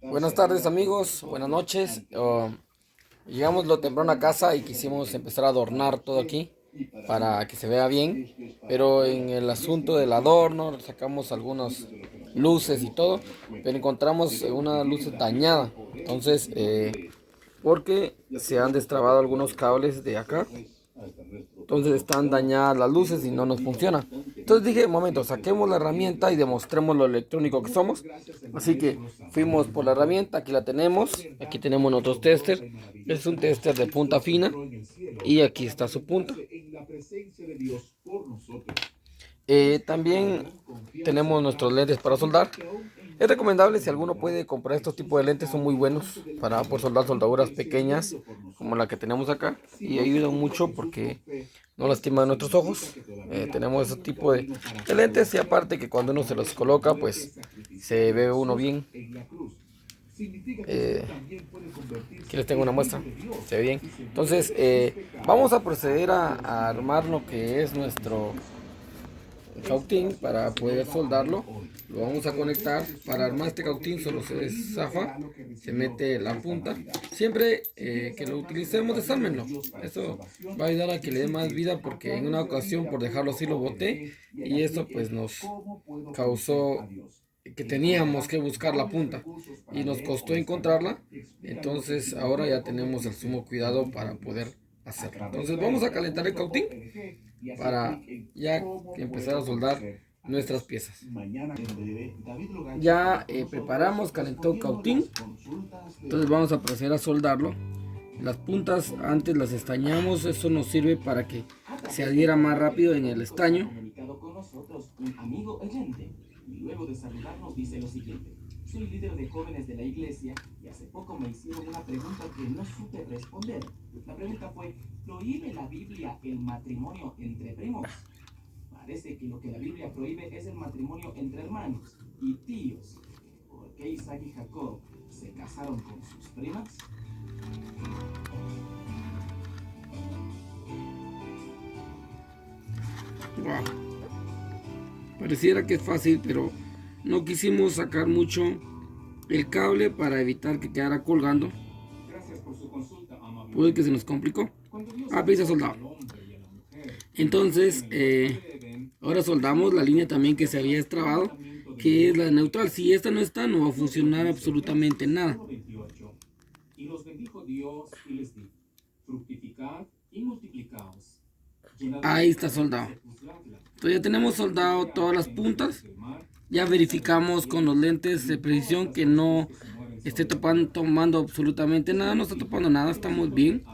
Buenas tardes amigos, buenas noches. Llegamos lo temprano a casa y quisimos empezar a adornar todo aquí para que se vea bien, pero en el asunto del adorno sacamos algunas luces y todo, pero encontramos una luz dañada. Entonces, porque se han destrabado algunos cables de acá, entonces están dañadas las luces y no nos funciona. Entonces dije, momento, saquemos la herramienta y demostremos lo electrónico que somos. Así que fuimos por la herramienta, aquí la tenemos. Aquí tenemos nuestros tester. Es un tester de punta fina y aquí está su punta. También tenemos nuestros lentes para soldar. Es recomendable si alguno puede comprar estos tipos de lentes, son muy buenos para poder soldar soldaduras pequeñas como la que tenemos acá y ayudan mucho porque no lastiman nuestros ojos. Tenemos ese tipo de lentes y aparte que cuando uno se los coloca pues se ve uno bien. Aquí les tengo una muestra, se ve bien. Entonces vamos a proceder a armar lo que es nuestro cautín para poder soldarlo. Lo vamos a conectar. Para armar este cautín solo se zafa, se mete la punta. Siempre que lo utilicemos, desármenlo. Eso va a ayudar a que le dé más vida, porque en una ocasión por dejarlo así lo boté y eso pues nos causó que teníamos que buscar la punta y nos costó encontrarla. Entonces ahora ya tenemos el sumo cuidado para poder hacerlo. Entonces vamos a calentar el cautín para ya empezar a soldar nuestras piezas. Ya preparamos, calentó cautín. Entonces vamos a proceder a soldarlo. Las puntas antes las estañamos, eso nos sirve para que se adhiera más rápido en el estaño. Luego de saludarnos dice lo siguiente: soy líder de jóvenes de la iglesia y hace poco me hicieron una pregunta que no supe responder. La pregunta fue: ¿prohíbe la Biblia el matrimonio entre primos? Parece que lo que la Biblia prohíbe es el matrimonio entre hermanos y tíos. ¿Por qué Isaac y Jacob se casaron con sus primas? Wow. Pareciera que es fácil, pero no quisimos sacar mucho el cable para evitar que quedara colgando. Puede que se nos complicó. Pero ya soldado. Entonces, ahora soldamos la línea también que se había extrabado, que es la neutral. Si esta no está, no va a funcionar absolutamente nada. Y los bendijo Dios y les dijo: fructificad y multiplicaos. Ahí está soldado. Entonces ya tenemos soldado todas las puntas. Ya verificamos con los lentes de precisión que no esté tomando absolutamente nada. No está topando nada, estamos bien.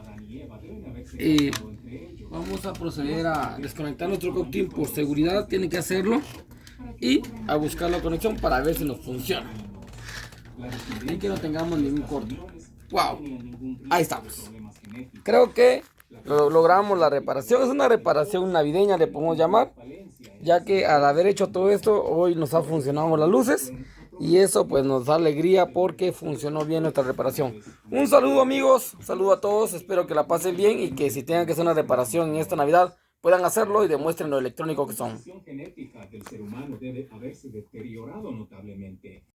Vamos a proceder a desconectar nuestro cautín por seguridad. Tiene que hacerlo. Y a buscar la conexión para ver si nos funciona. Y que no tengamos ningún corto. Wow, ahí estamos. Creo que logramos la reparación. Es una reparación navideña, le podemos llamar, ya que al haber hecho todo esto hoy nos ha funcionado las luces y eso pues nos da alegría porque funcionó bien nuestra reparación. Un saludo amigos, un saludo a todos, espero que la pasen bien y que si tengan que hacer una reparación en esta Navidad puedan hacerlo y demuestren lo electrónico que son.